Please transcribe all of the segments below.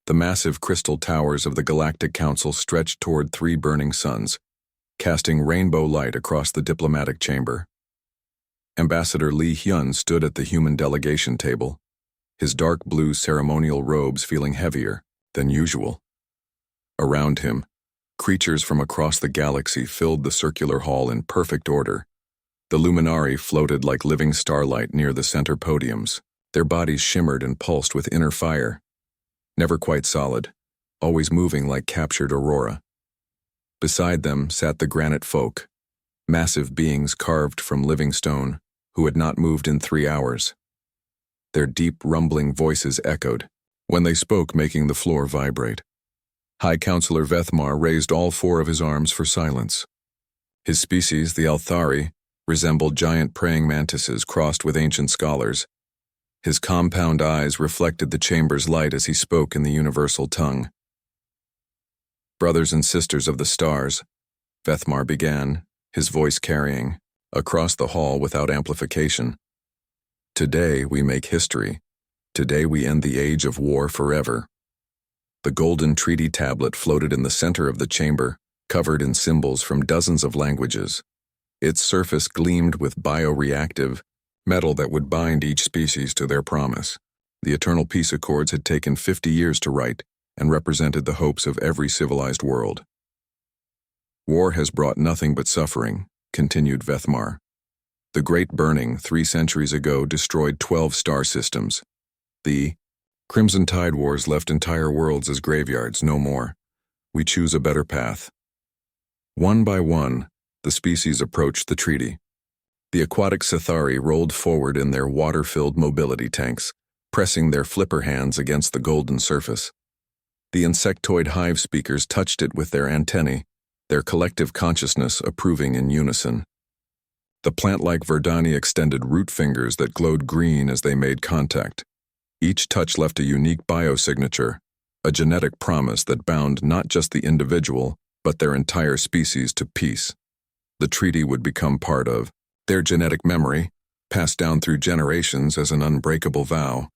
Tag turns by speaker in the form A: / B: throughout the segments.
A: The massive crystal towers of the Galactic Council stretched toward 3 burning suns, casting rainbow light across the diplomatic chamber. Ambassador Lee Hyun stood at the human delegation table, his dark blue ceremonial robes feeling heavier than usual. Around him, creatures from across the galaxy filled the circular hall in perfect order. The luminari floated like living starlight near the center podiums. Their bodies shimmered and pulsed with inner fire, never quite solid, always moving like captured aurora. Beside them sat the granite folk, massive beings carved from living stone, who had not moved in 3 hours. Their deep, rumbling voices echoed, when they spoke, making the floor vibrate. High Counselor Vethmar raised all 4 of his arms for silence. His species, the Althari, resembled giant praying mantises crossed with ancient scholars. His compound eyes reflected the chamber's light as he spoke in the universal tongue. Brothers and sisters of the stars, Vethmar began, his voice carrying, across the hall without amplification. Today we make history. Today we end the age of war forever. The golden treaty tablet floated in the center of the chamber, covered in symbols from dozens of languages. Its surface gleamed with bioreactive metal that would bind each species to their promise. The Eternal Peace Accords had taken 50 years to write and represented the hopes of every civilized world. War has brought nothing but suffering, continued Vethmar. The Great Burning 3 centuries ago destroyed 12 star systems. The Crimson Tide Wars left entire worlds as graveyards, no more. We choose a better path. One by one, the species approached the treaty. The aquatic Cathari rolled forward in their water-filled mobility tanks, pressing their flipper hands against the golden surface. The insectoid hive speakers touched it with their antennae, their collective consciousness approving in unison. The plant-like Verdani extended root fingers that glowed green as they made contact. Each touch left a unique biosignature, a genetic promise that bound not just the individual, but their entire species to peace. The treaty would become part of their genetic memory, passed down through generations as an unbreakable vow.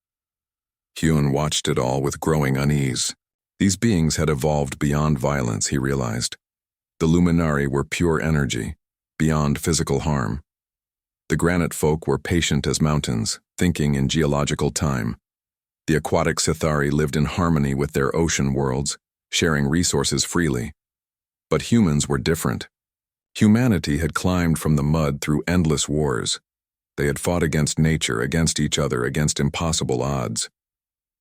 A: Hyun watched it all with growing unease. These beings had evolved beyond violence, he realized. The Luminari were pure energy, beyond physical harm. The granite folk were patient as mountains, thinking in geological time. The aquatic Cathari lived in harmony with their ocean worlds, sharing resources freely. But humans were different. Humanity had climbed from the mud through endless wars. They had fought against nature, against each other, against impossible odds.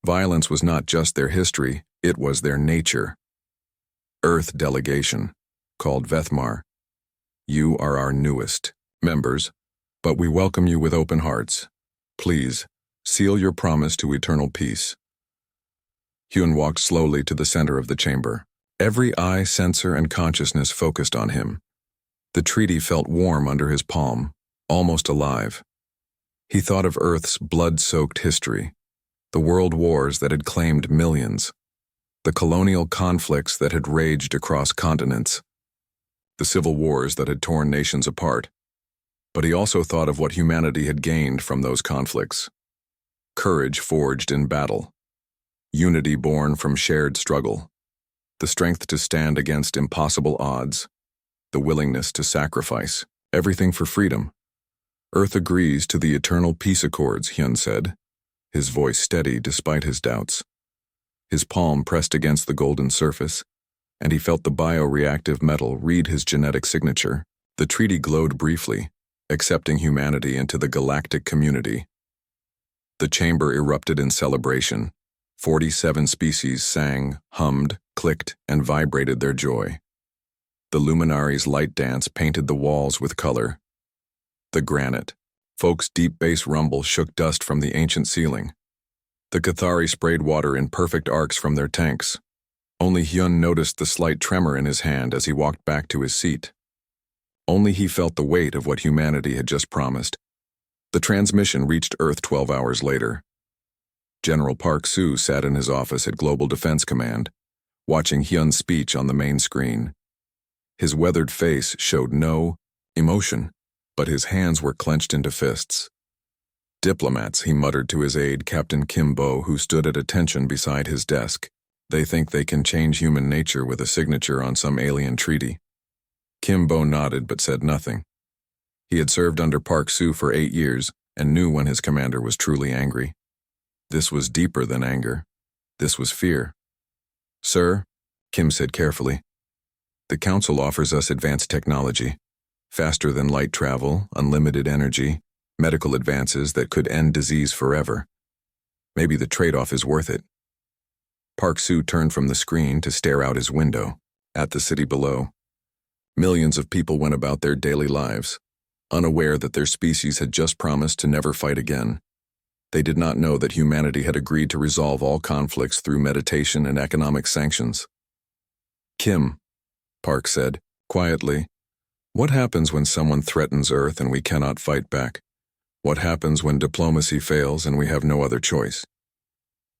A: Violence was not just their history, it was their nature. Earth Delegation, called Vethmar. You are our newest members, but we welcome you with open hearts. Please, seal your promise to eternal peace. Hyun walked slowly to the center of the chamber. Every eye, sensor, and consciousness focused on him. The treaty felt warm under his palm, almost alive. He thought of Earth's blood-soaked history, the world wars that had claimed millions, the colonial conflicts that had raged across continents, the civil wars that had torn nations apart. But he also thought of what humanity had gained from those conflicts. Courage forged in battle, unity born from shared struggle, the strength to stand against impossible odds, the willingness to sacrifice everything for freedom. Earth agrees to the Eternal Peace Accords, Hyun said, his voice steady despite his doubts. His palm pressed against the golden surface, and he felt the bioreactive metal read his genetic signature. The treaty glowed briefly, accepting humanity into the galactic community. The chamber erupted in celebration. 47 species sang, hummed, clicked, and vibrated their joy. The luminaries' light dance painted the walls with color. The granite, folk's deep bass rumble shook dust from the ancient ceiling. The Cathari sprayed water in perfect arcs from their tanks. Only Hyun noticed the slight tremor in his hand as he walked back to his seat. Only he felt the weight of what humanity had just promised. The transmission reached Earth 12 hours later. General Park Soo sat in his office at Global Defense Command, watching Hyun's speech on the main screen. His weathered face showed no emotion, but his hands were clenched into fists. Diplomats, he muttered to his aide, Captain Kim Bo, who stood at attention beside his desk. They think they can change human nature with a signature on some alien treaty. Kim Bo nodded but said nothing. He had served under Park Soo for 8 years and knew when his commander was truly angry. This was deeper than anger. This was fear. "Sir," Kim said carefully, "the Council offers us advanced technology, faster than light travel, unlimited energy, medical advances that could end disease forever. Maybe the trade-off is worth it." Park Soo turned from the screen to stare out his window, at the city below. Millions of people went about their daily lives, unaware that their species had just promised to never fight again. They did not know that humanity had agreed to resolve all conflicts through meditation and economic sanctions. "Kim," Park said, quietly, "what happens when someone threatens Earth and we cannot fight back? What happens when diplomacy fails and we have no other choice?"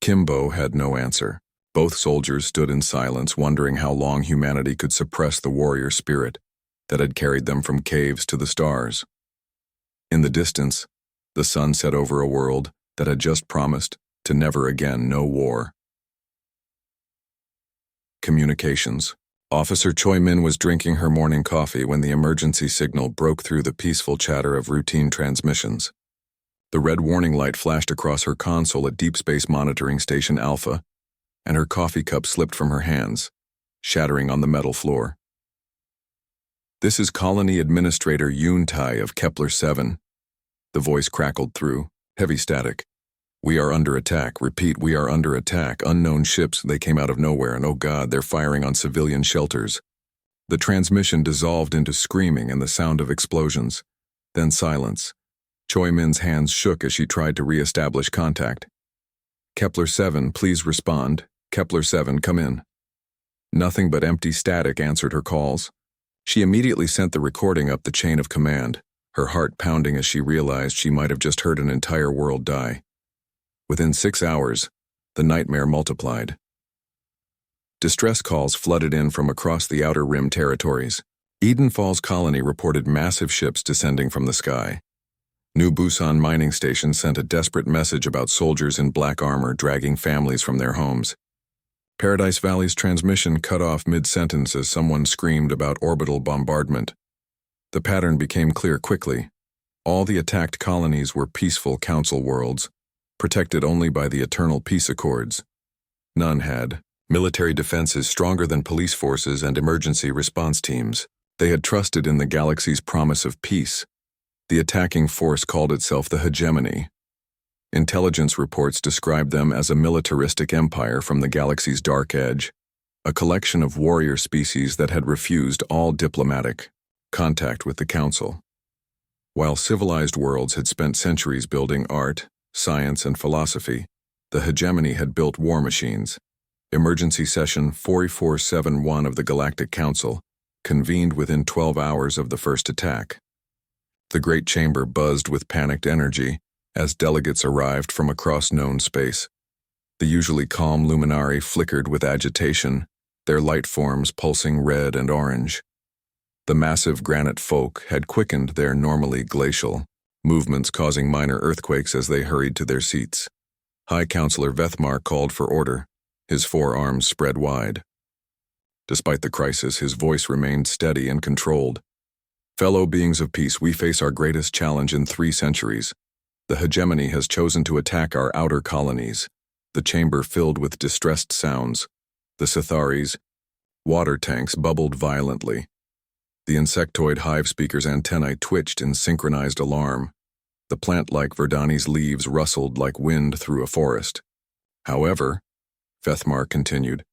A: Kimbo had no answer. Both soldiers stood in silence, wondering how long humanity could suppress the warrior spirit that had carried them from caves to the stars. In the distance, the sun set over a world that had just promised to never again know war. Communications. Officer Choi Min was drinking her morning coffee when the emergency signal broke through the peaceful chatter of routine transmissions. The red warning light flashed across her console at Deep Space Monitoring Station Alpha, and her coffee cup slipped from her hands, shattering on the metal floor. "This is Colony Administrator Yoon Tai of Kepler-7. The voice crackled through, heavy static. "We are under attack. Repeat, we are under attack. Unknown ships, they came out of nowhere, and oh God, they're firing on civilian shelters." The transmission dissolved into screaming and the sound of explosions. Then silence. Choi Min's hands shook as she tried to re-establish contact. "Kepler-7, please respond. Kepler-7, come in." Nothing but empty static answered her calls. She immediately sent the recording up the chain of command, her heart pounding as she realized she might have just heard an entire world die. Within 6 hours, the nightmare multiplied. Distress calls flooded in from across the Outer Rim territories. Eden Falls Colony reported massive ships descending from the sky. New Busan Mining Station sent a desperate message about soldiers in black armor dragging families from their homes. Paradise Valley's transmission cut off mid-sentence as someone screamed about orbital bombardment. The pattern became clear quickly. All the attacked colonies were peaceful council worlds, protected only by the eternal peace accords. None had military defenses stronger than police forces and emergency response teams. They had trusted in the galaxy's promise of peace. The attacking force called itself the Hegemony. Intelligence reports described them as a militaristic empire from the galaxy's dark edge, a collection of warrior species that had refused all diplomatic contact with the Council. While civilized worlds had spent centuries building art, science, and philosophy, the Hegemony had built war machines. Emergency Session 4471 of the Galactic Council convened within 12 hours of the first attack. The Great Chamber buzzed with panicked energy as delegates arrived from across known space. The usually calm luminari flickered with agitation, their light forms pulsing red and orange. The massive granite folk had quickened their normally glacial movements, causing minor earthquakes as they hurried to their seats. High Counselor Vethmar called for order, his forearms spread wide. Despite the crisis, his voice remained steady and controlled. "Fellow beings of peace, we face our greatest challenge in 3 centuries. The Hegemony has chosen to attack our outer colonies." The chamber filled with distressed sounds. The Sitharis' water tanks bubbled violently. The insectoid hive speaker's antennae twitched in synchronized alarm. The plant-like Verdani's leaves rustled like wind through a forest. "However," Vethmar continued,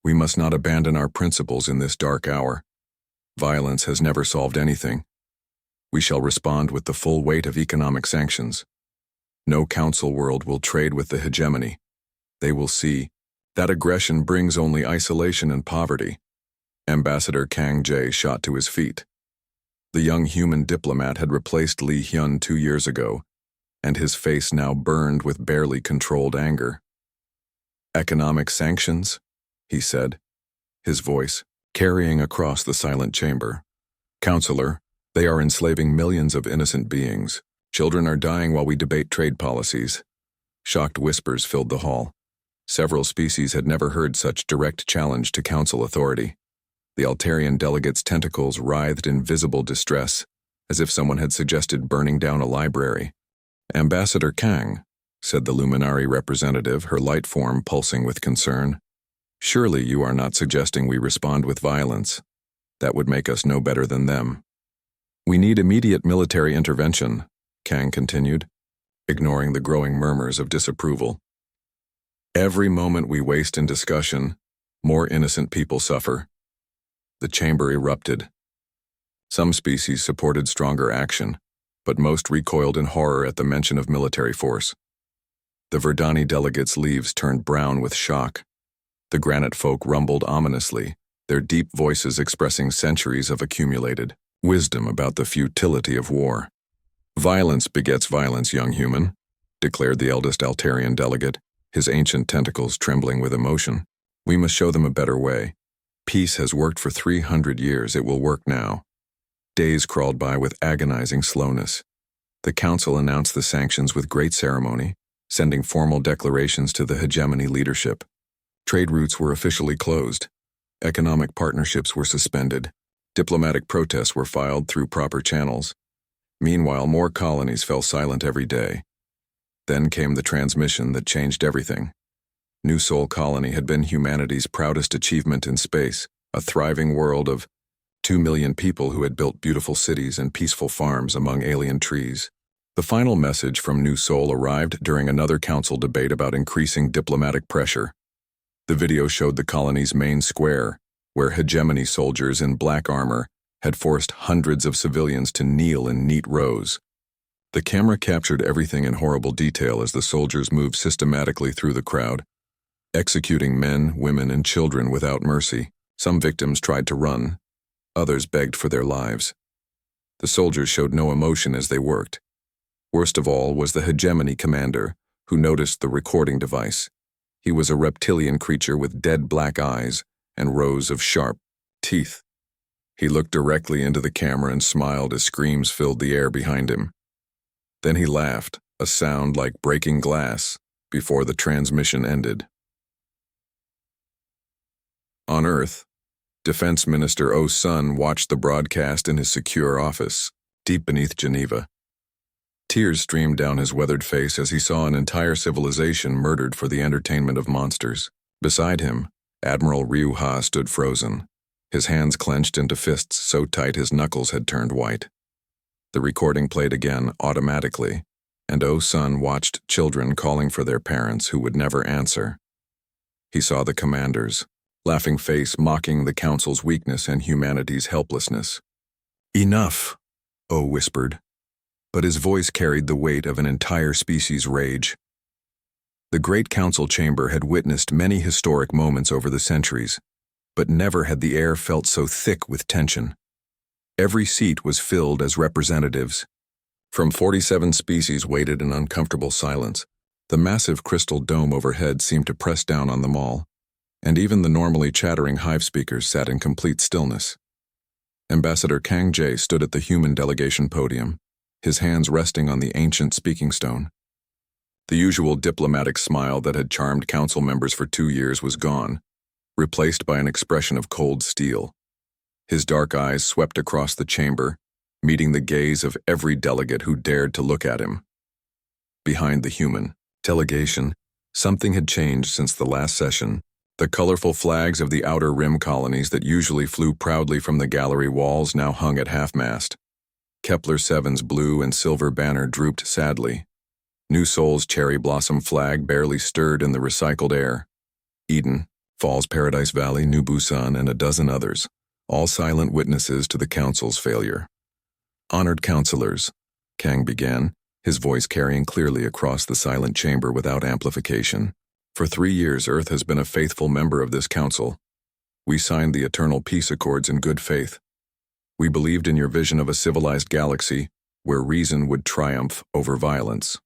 A: "we must not abandon our principles in this dark hour. Violence has never solved anything. We shall respond with the full weight of economic sanctions. No council world will trade with the Hegemony. They will see that aggression brings only isolation and poverty." Ambassador Kang Jae shot to his feet. The young human diplomat had replaced Lee Hyun 2 years ago, and his face now burned with barely controlled anger. "Economic sanctions?" he said, his voice carrying across the silent chamber. "Counselor, they are enslaving millions of innocent beings. Children are dying while we debate trade policies." Shocked whispers filled the hall. Several species had never heard such direct challenge to council authority. The Altarian delegates' tentacles writhed in visible distress, as if someone had suggested burning down a library. "Ambassador Kang," said the Luminari representative, her light form pulsing with concern. "Surely you are not suggesting we respond with violence. That would make us no better than them." "We need immediate military intervention," Kang continued, ignoring the growing murmurs of disapproval. "Every moment we waste in discussion, more innocent people suffer." The chamber erupted. Some species supported stronger action, but most recoiled in horror at the mention of military force. The Verdani delegates' leaves turned brown with shock. The granite folk rumbled ominously, their deep voices expressing centuries of accumulated wisdom about the futility of war. "Violence begets violence, young human," declared the eldest Altarian delegate, his ancient tentacles trembling with emotion. "We must show them a better way. Peace has worked for 300 years, it will work now." Days crawled by with agonizing slowness. The council announced the sanctions with great ceremony, sending formal declarations to the hegemony leadership. Trade routes were officially closed. Economic partnerships were suspended. Diplomatic protests were filed through proper channels. Meanwhile, more colonies fell silent every day. Then came the transmission that changed everything. New Sol Colony had been humanity's proudest achievement in space, a thriving world of 2 million people who had built beautiful cities and peaceful farms among alien trees. The final message from New Sol arrived during another council debate about increasing diplomatic pressure. The video showed the colony's main square, where hegemony soldiers in black armor had forced hundreds of civilians to kneel in neat rows. The camera captured everything in horrible detail as the soldiers moved systematically through the crowd, executing men, women, and children without mercy. Some victims tried to run. Others begged for their lives. The soldiers showed no emotion as they worked. Worst of all was the hegemony commander, who noticed the recording device. He was a reptilian creature with dead black eyes and rows of sharp teeth. He looked directly into the camera and smiled as screams filled the air behind him. Then he laughed, a sound like breaking glass, before the transmission ended. On Earth, Defense Minister Oh Sun watched the broadcast in his secure office, deep beneath Geneva. Tears streamed down his weathered face as he saw an entire civilization murdered for the entertainment of monsters. Beside him, Admiral Ryu Ha stood frozen, his hands clenched into fists so tight his knuckles had turned white. The recording played again automatically, and Oh Sun watched children calling for their parents who would never answer. He saw the commanders, laughing face mocking the council's weakness and humanity's helplessness. "Enough," Oh whispered, but his voice carried the weight of an entire species' rage. The great council chamber had witnessed many historic moments over the centuries, but never had the air felt so thick with tension. Every seat was filled as representatives. From 47 species waited in uncomfortable silence. The massive crystal dome overhead seemed to press down on them all, and even the normally chattering hive speakers sat in complete stillness. Ambassador Kang Jae stood at the human delegation podium, his hands resting on the ancient speaking stone. The usual diplomatic smile that had charmed council members for 2 years was gone, replaced by an expression of cold steel. His dark eyes swept across the chamber, meeting the gaze of every delegate who dared to look at him. Behind the human delegation, something had changed since the last session. The colorful flags of the outer rim colonies that usually flew proudly from the gallery walls now hung at half-mast. Kepler-7's blue and silver banner drooped sadly. New Sol's cherry blossom flag barely stirred in the recycled air. Eden, Falls Paradise Valley, New Busan, and a dozen others, all silent witnesses to the council's failure. "Honored councilors," Kang began, his voice carrying clearly across the silent chamber without amplification. "For 3 years, Earth has been a faithful member of this council. We signed the Eternal Peace Accords in good faith. We believed in your vision of a civilized galaxy where reason would triumph over violence."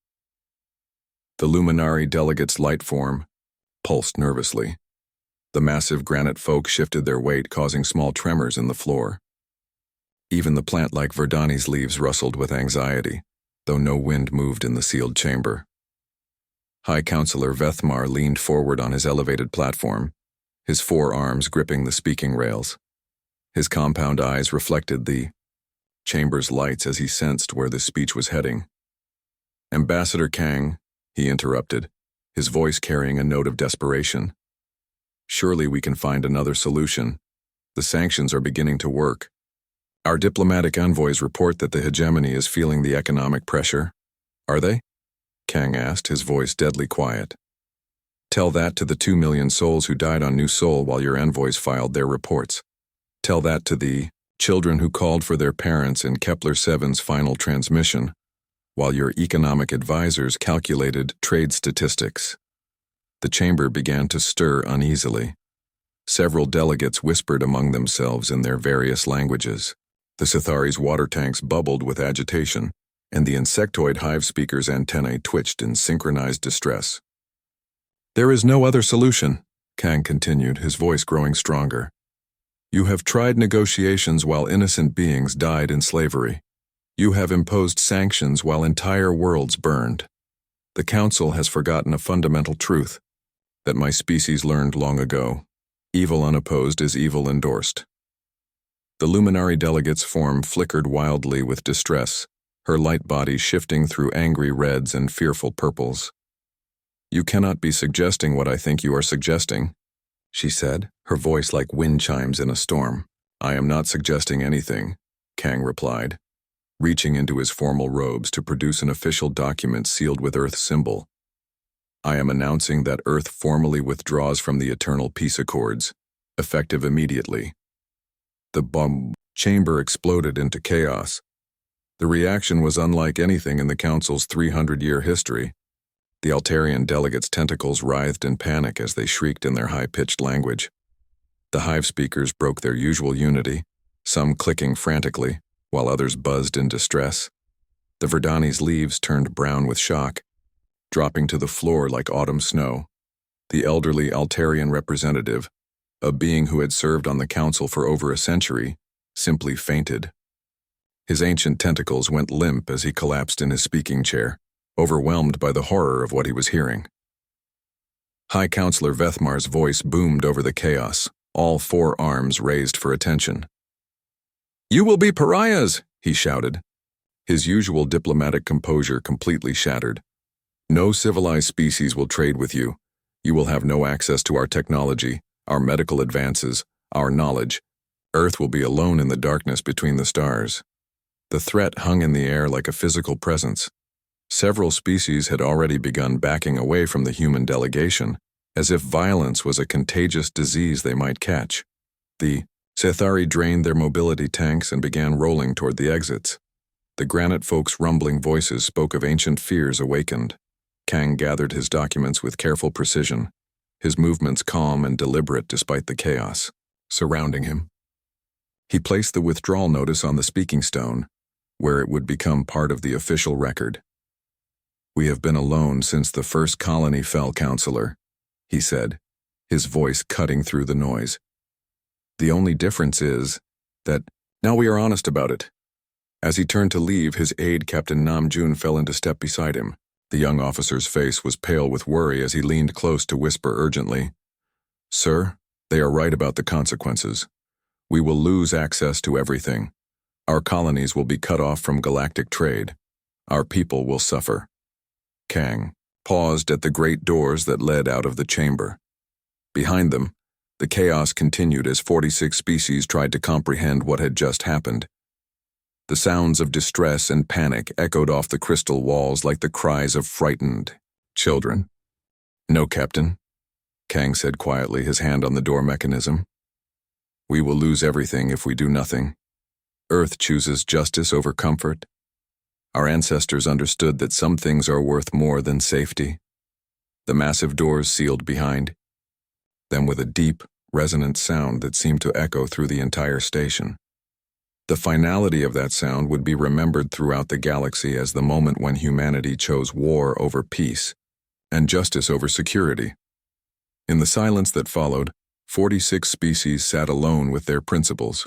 A: The Luminari delegates' light form pulsed nervously. The massive granite folk shifted their weight, causing small tremors in the floor. Even the plant-like Verdani's leaves rustled with anxiety, though no wind moved in the sealed chamber. High Counselor Vethmar leaned forward on his elevated platform, his forearms gripping the speaking rails. His compound eyes reflected the chamber's lights as he sensed where the speech was heading. "Ambassador Kang," he interrupted, his voice carrying a note of desperation. "Surely we can find another solution. The sanctions are beginning to work. Our diplomatic envoys report that the hegemony is feeling the economic pressure. Are they?" Kang asked, his voice deadly quiet. "Tell that to the 2 million souls who died on New Sol while your envoys filed their reports. Tell that to the children who called for their parents in Kepler-7's final transmission, while your economic advisors calculated trade statistics." The chamber began to stir uneasily. Several delegates whispered among themselves in their various languages. The Sithari's water tanks bubbled with agitation, and the insectoid hive speaker's antennae twitched in synchronized distress. "There is no other solution," Kang continued, his voice growing stronger. "You have tried negotiations while innocent beings died in slavery. You have imposed sanctions while entire worlds burned. The Council has forgotten a fundamental truth that my species learned long ago. Evil unopposed is evil endorsed." The luminary delegate's form flickered wildly with distress, her light body shifting through angry reds and fearful purples. "You cannot be suggesting what I think you are suggesting," she said, her voice like wind chimes in a storm. "I am not suggesting anything," Kang replied, reaching into his formal robes to produce an official document sealed with Earth's symbol. "I am announcing that Earth formally withdraws from the Eternal Peace Accords, effective immediately." The bomb chamber exploded into chaos. The reaction was unlike anything in the Council's 300-year history. The Altarian delegates' tentacles writhed in panic as they shrieked in their high-pitched language. The hive speakers broke their usual unity, some clicking frantically, while others buzzed in distress. The Verdani's leaves turned brown with shock, dropping to the floor like autumn snow. The elderly Altarian representative, a being who had served on the Council for over a century, simply fainted. His ancient tentacles went limp as he collapsed in his speaking chair, overwhelmed by the horror of what he was hearing. High Counselor Vethmar's voice boomed over the chaos, all 4 arms raised for attention. "You will be pariahs," he shouted, his usual diplomatic composure completely shattered. "No civilized species will trade with you. You will have no access to our technology, our medical advances, our knowledge. Earth will be alone in the darkness between the stars." The threat hung in the air like a physical presence. Several species had already begun backing away from the human delegation, as if violence was a contagious disease they might catch. The Sithari drained their mobility tanks and began rolling toward the exits. The granite folks' rumbling voices spoke of ancient fears awakened. Kang gathered his documents with careful precision, his movements calm and deliberate despite the chaos surrounding him. He placed the withdrawal notice on the speaking stone, where it would become part of the official record. "We have been alone since the first colony fell, Counselor," he said, his voice cutting through the noise. "The only difference is that now we are honest about it." As he turned to leave, his aide, Captain Namjoon, fell into step beside him. The young officer's face was pale with worry as he leaned close to whisper urgently, "Sir, they are right about the consequences. We will lose access to everything. Our colonies will be cut off from galactic trade. Our people will suffer." Kang paused at the great doors that led out of the chamber. Behind them, the chaos continued as 46 species tried to comprehend what had just happened. The sounds of distress and panic echoed off the crystal walls like the cries of frightened children. "No, Captain," Kang said quietly, his hand on the door mechanism. "We will lose everything if we do nothing. Earth chooses justice over comfort. Our ancestors understood that some things are worth more than safety." The massive doors sealed behind them with a deep, resonant sound that seemed to echo through the entire station. The finality of that sound would be remembered throughout the galaxy as the moment when humanity chose war over peace and justice over security. In the silence that followed, 46 species sat alone with their principles,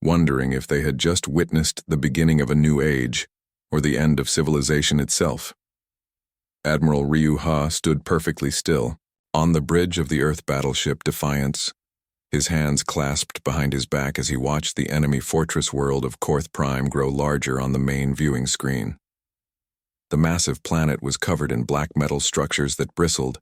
A: wondering if they had just witnessed the beginning of a new age or the end of civilization itself. Admiral Ryu Ha stood perfectly still, on the bridge of the Earth battleship Defiance, his hands clasped behind his back as he watched the enemy fortress world of Korth Prime grow larger on the main viewing screen. The massive planet was covered in black metal structures that bristled,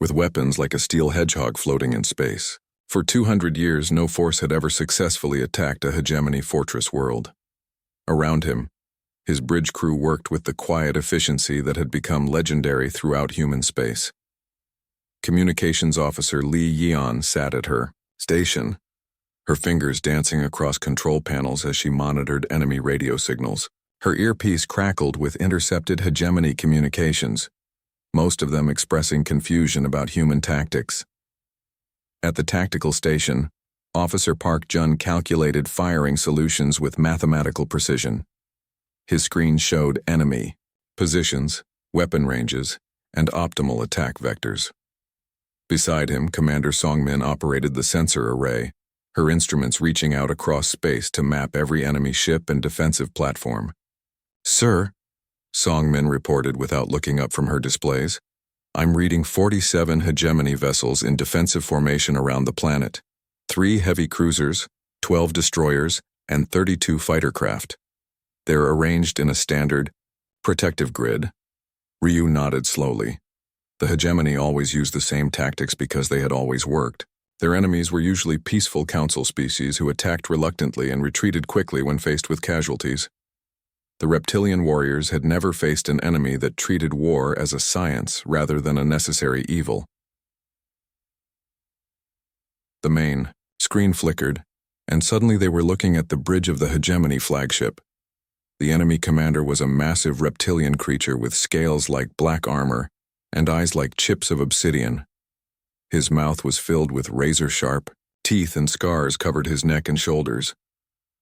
A: with weapons like a steel hedgehog floating in space. For 200 years, no force had ever successfully attacked a hegemony fortress world. Around him, his bridge crew worked with the quiet efficiency that had become legendary throughout human space. Communications officer Li Yian sat at her station, her fingers dancing across control panels as she monitored enemy radio signals. Her earpiece crackled with intercepted hegemony communications, most of them expressing confusion about human tactics. At the tactical station, Officer Park Jun calculated firing solutions with mathematical precision. His screen showed enemy positions, weapon ranges, and optimal attack vectors. Beside him, Commander Songmin operated the sensor array, her instruments reaching out across space to map every enemy ship and defensive platform. "Sir," Songmin reported without looking up from her displays, "I'm reading 47 hegemony vessels in defensive formation around the planet, 3 heavy cruisers, 12 destroyers, and 32 fighter craft. They're arranged in a standard, protective grid." Ryu nodded slowly. The hegemony always used the same tactics because they had always worked. Their enemies were usually peaceful council species who attacked reluctantly and retreated quickly when faced with casualties. The reptilian warriors had never faced an enemy that treated war as a science rather than a necessary evil. The main screen flickered, and suddenly they were looking at the bridge of the hegemony flagship. The enemy commander was a massive reptilian creature with scales like black armor and eyes like chips of obsidian. His mouth was filled with razor-sharp teeth, and scars covered his neck and shoulders.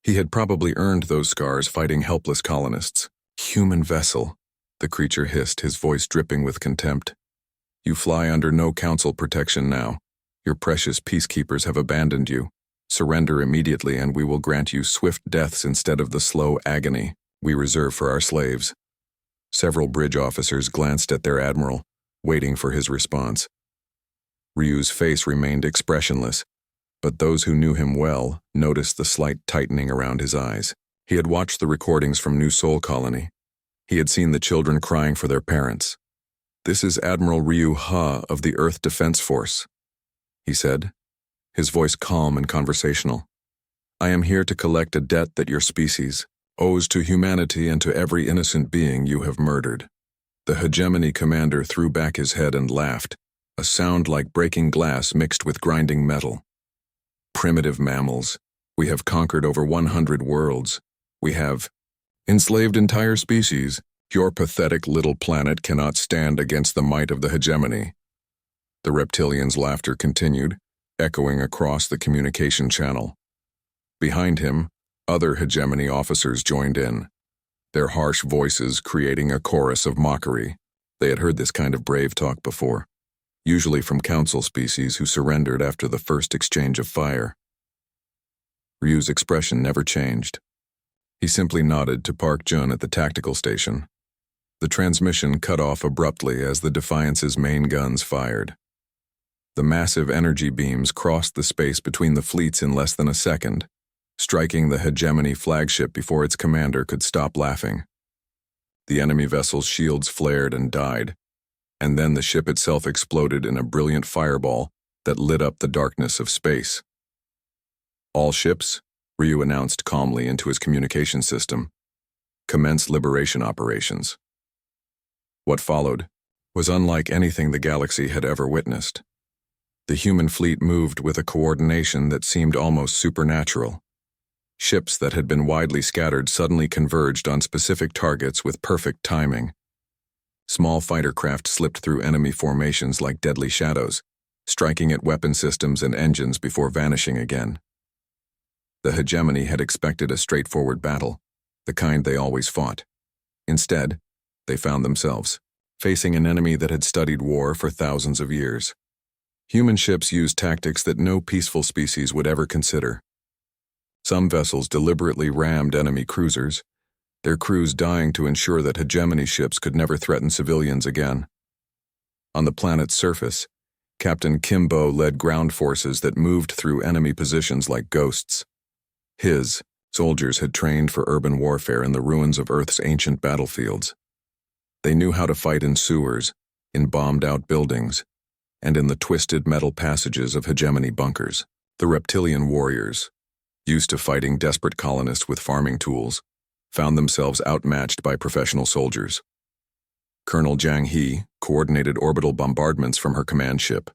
A: He had probably earned those scars fighting helpless colonists. "Human vessel," the creature hissed, his voice dripping with contempt. "You fly under no council protection now. Your precious peacekeepers have abandoned you. Surrender immediately and we will grant you swift deaths instead of the slow agony we reserve for our slaves." Several bridge officers glanced at their admiral, waiting for his response. Ryu's face remained expressionless, but those who knew him well noticed the slight tightening around his eyes. He had watched the recordings from New Soul Colony. He had seen the children crying for their parents. "This is Admiral Ryu Ha of the Earth Defense Force," he said, his voice calm and conversational. "I am here to collect a debt that your species owes to humanity and to every innocent being you have murdered." The hegemony commander threw back his head and laughed, a sound like breaking glass mixed with grinding metal. "Primitive mammals, we have conquered over 100 worlds. We have enslaved entire species. Your pathetic little planet cannot stand against the might of the hegemony." The reptilian's laughter continued, echoing across the communication channel. Behind him, other hegemony officers joined in, their harsh voices creating a chorus of mockery. They had heard this kind of brave talk before, usually from council species who surrendered after the first exchange of fire. Ryu's expression never changed. He simply nodded to Park Jun at the tactical station. The transmission cut off abruptly as the Defiance's main guns fired. The massive energy beams crossed the space between the fleets in less than a second, striking the hegemony flagship before its commander could stop laughing. The enemy vessel's shields flared and died, and then the ship itself exploded in a brilliant fireball that lit up the darkness of space. "All ships," Ryu announced calmly into his communication system, "commence liberation operations." What followed was unlike anything the galaxy had ever witnessed. The human fleet moved with a coordination that seemed almost supernatural. Ships that had been widely scattered suddenly converged on specific targets with perfect timing. Small fighter craft slipped through enemy formations like deadly shadows, striking at weapon systems and engines before vanishing again. The hegemony had expected a straightforward battle, the kind they always fought. Instead, they found themselves facing an enemy that had studied war for thousands of years. Human ships used tactics that no peaceful species would ever consider. Some vessels deliberately rammed enemy cruisers, their crews dying to ensure that hegemony ships could never threaten civilians again. On the planet's surface, Captain Kimbo led ground forces that moved through enemy positions like ghosts. His soldiers had trained for urban warfare in the ruins of Earth's ancient battlefields. They knew how to fight in sewers, in bombed-out buildings, and in the twisted metal passages of hegemony bunkers. The reptilian warriors, used to fighting desperate colonists with farming tools, found themselves outmatched by professional soldiers. Colonel Jiang He coordinated orbital bombardments from her command ship,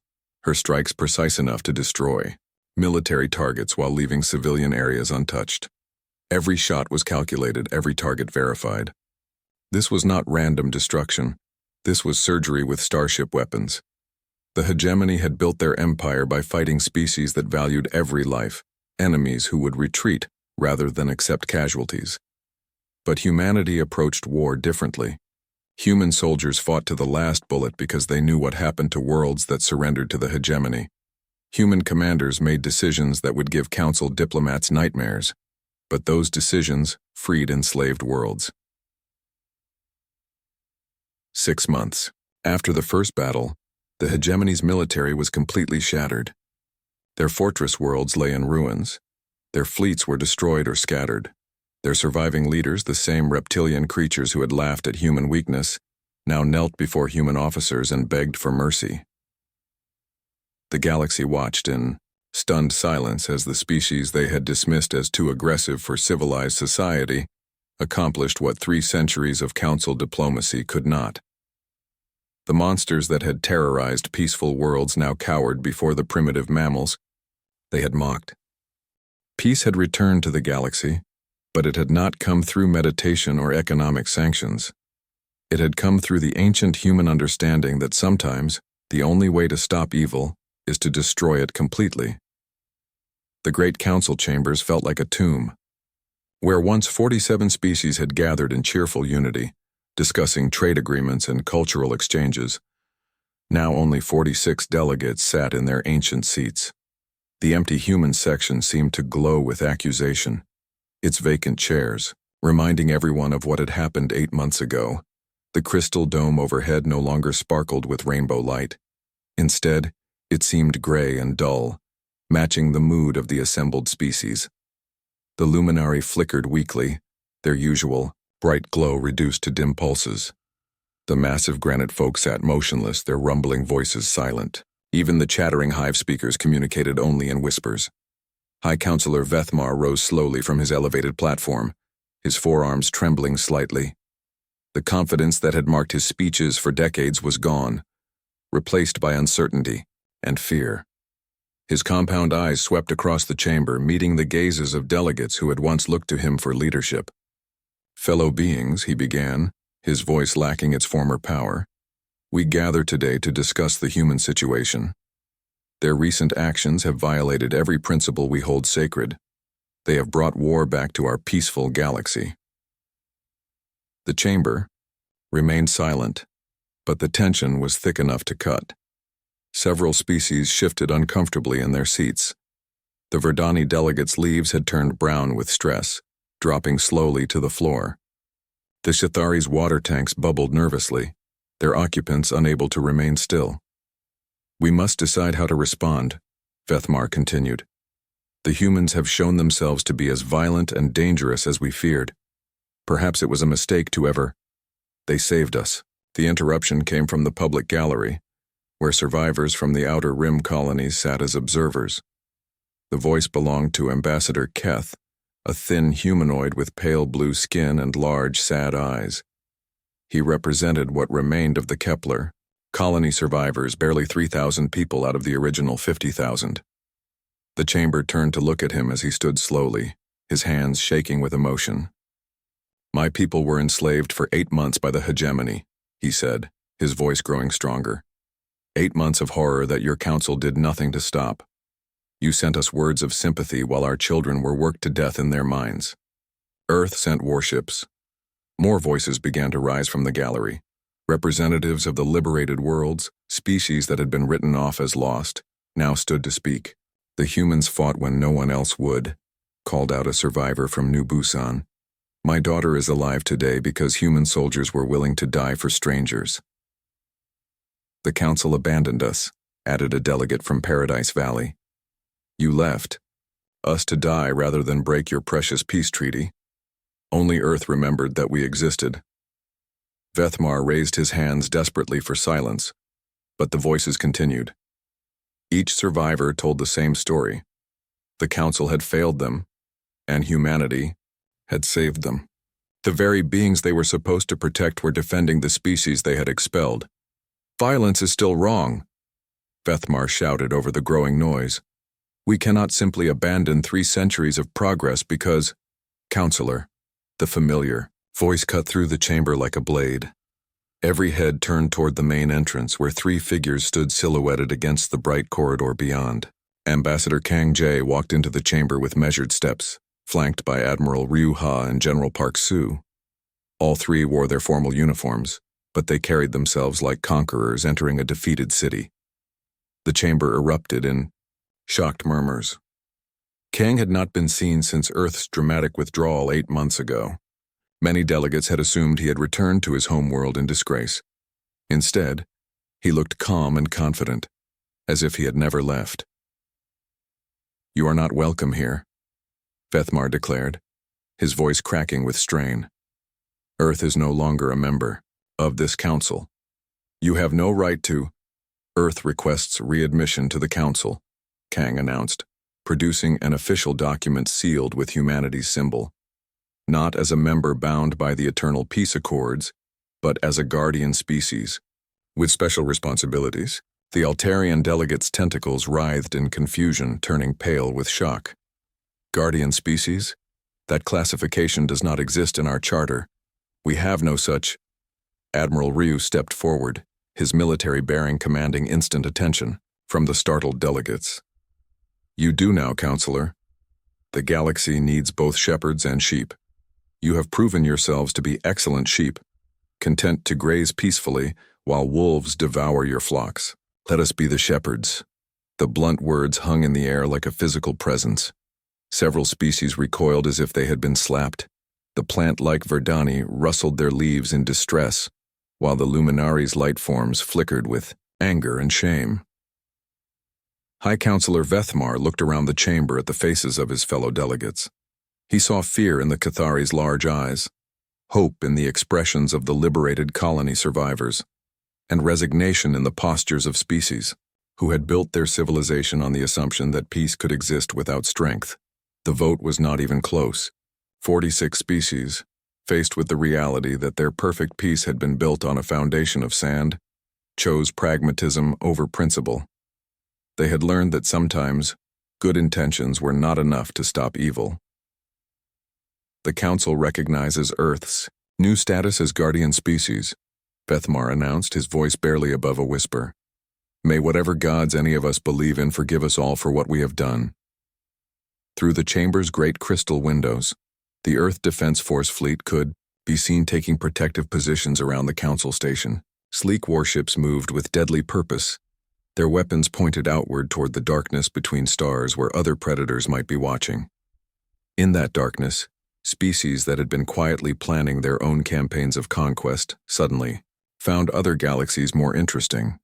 A: her strikes precise enough to destroy military targets while leaving civilian areas untouched. Every shot was calculated, every target verified. This was not random destruction. This was surgery with starship weapons. The hegemony had built their empire by fighting species that valued every life, enemies who would retreat rather than accept casualties. But humanity approached war differently. Human soldiers fought to the last bullet because they knew what happened to worlds that surrendered to the hegemony. Human commanders made decisions that would give council diplomats nightmares, but those decisions freed enslaved worlds. 6 months. After the first battle, the hegemony's military was completely shattered. Their fortress worlds lay in ruins. Their fleets were destroyed or scattered. Their surviving leaders, the same reptilian creatures who had laughed at human weakness, now knelt before human officers and begged for mercy. The galaxy watched in stunned silence as the species they had dismissed as too aggressive for civilized society accomplished what 3 centuries of council diplomacy could not. The monsters that had terrorized peaceful worlds now cowered before the primitive mammals they had mocked. Peace had returned to the galaxy, but it had not come through meditation or economic sanctions. It had come through the ancient human understanding that sometimes the only way to stop evil is to destroy it completely. The great council chambers felt like a tomb. Where once 47 species had gathered in cheerful unity, discussing trade agreements and cultural exchanges, now only 46 delegates sat in their ancient seats. The empty human section seemed to glow with accusation. Its vacant chairs, reminding everyone of what had happened 8 months ago. The crystal dome overhead no longer sparkled with rainbow light. Instead, it seemed gray and dull, matching the mood of the assembled species. The luminary flickered weakly, their usual, bright glow reduced to dim pulses. The massive granite folk sat motionless, their rumbling voices silent. Even the chattering hive speakers communicated only in whispers. High Counselor Vethmar rose slowly from his elevated platform, his forearms trembling slightly. The confidence that had marked his speeches for decades was gone, replaced by uncertainty and fear. His compound eyes swept across the chamber, meeting the gazes of delegates who had once looked to him for leadership. "Fellow beings," he began, his voice lacking its former power, "we gather today to discuss the human situation. Their recent actions have violated every principle we hold sacred. They have brought war back to our peaceful galaxy." The chamber remained silent, but the tension was thick enough to cut. Several species shifted uncomfortably in their seats. The Verdani delegates' leaves had turned brown with stress, dropping slowly to the floor. The Shithari's water tanks bubbled nervously, their occupants unable to remain still. "We must decide how to respond," Vethmar continued. "The humans have shown themselves to be as violent and dangerous as we feared. Perhaps it was a mistake to ever. They saved us." The interruption came from the public gallery, where survivors from the Outer Rim colonies sat as observers. The voice belonged to Ambassador Keth, a thin humanoid with pale blue skin and large, sad eyes. He represented what remained of the Kepler colony survivors, barely 3,000 people out of the original 50,000. The chamber turned to look at him as he stood slowly, his hands shaking with emotion. "My people were enslaved for 8 months by the hegemony," he said, his voice growing stronger. 8 months of horror that your council did nothing to stop. You sent us words of sympathy while our children were worked to death in their mines. Earth sent warships. More voices began to rise from the gallery. Representatives of the liberated worlds, species that had been written off as lost, now stood to speak. "The humans fought when no one else would," called out a survivor from New Busan. "My daughter is alive today because human soldiers were willing to die for strangers." The council abandoned us, added a delegate from Paradise Valley. You left us to die rather than break your precious peace treaty. Only Earth remembered that we existed. Vethmar raised his hands desperately for silence, but the voices continued. Each survivor told the same story. The council had failed them, and humanity had saved them. The very beings they were supposed to protect were defending the species they had expelled. Violence is still wrong, Vethmar shouted over the growing noise. We cannot simply abandon 3 centuries of progress because, Counselor, the familiar voice cut through the chamber like a blade. Every head turned toward the main entrance where 3 figures stood silhouetted against the bright corridor beyond. Ambassador Kang Jae walked into the chamber with measured steps, flanked by Admiral Ryu Ha and General Park Soo. All 3 wore their formal uniforms, but they carried themselves like conquerors entering a defeated city. The chamber erupted in shocked murmurs. Kang had not been seen since Earth's dramatic withdrawal 8 months ago. Many delegates had assumed he had returned to his homeworld in disgrace. Instead, he looked calm and confident, as if he had never left. You are not welcome here, Vethmar declared, his voice cracking with strain. Earth is no longer a member of this council. You have no right to. Earth requests readmission to the council, Kang announced, producing an official document sealed with humanity's symbol. Not as a member bound by the Eternal Peace Accords, but as a guardian species. With special responsibilities, the Altarian delegate's tentacles writhed in confusion, turning pale with shock. Guardian species? That classification does not exist in our charter. We have no such. Admiral Ryu stepped forward, his military bearing commanding instant attention from the startled delegates. You do now, Counselor. The galaxy needs both shepherds and sheep. You have proven yourselves to be excellent sheep, content to graze peacefully while wolves devour your flocks. Let us be the shepherds. The blunt words hung in the air like a physical presence. Several species recoiled as if they had been slapped. The plant-like Verdani rustled their leaves in distress, while the Luminari's light forms flickered with anger and shame. High Counselor Vethmar looked around the chamber at the faces of his fellow delegates. He saw fear in the Cathari's large eyes, hope in the expressions of the liberated colony survivors, and resignation in the postures of species who had built their civilization on the assumption that peace could exist without strength. The vote was not even close. 46 species, faced with the reality that their perfect peace had been built on a foundation of sand, chose pragmatism over principle. They had learned that sometimes good intentions were not enough to stop evil. The Council recognizes Earth's new status as guardian species, Vethmar announced, his voice barely above a whisper. May whatever gods any of us believe in forgive us all for what we have done. Through the chamber's great crystal windows, the Earth Defense Force fleet could be seen taking protective positions around the Council station. Sleek warships moved with deadly purpose, their weapons pointed outward toward the darkness between stars where other predators might be watching. In that darkness, species that had been quietly planning their own campaigns of conquest suddenly found other galaxies more interesting.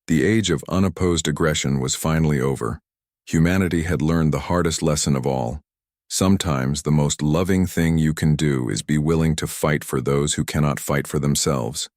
A: The age of unopposed aggression was finally over. Humanity had learned the hardest lesson of all. Sometimes the most loving thing you can do is be willing to fight for those who cannot fight for themselves.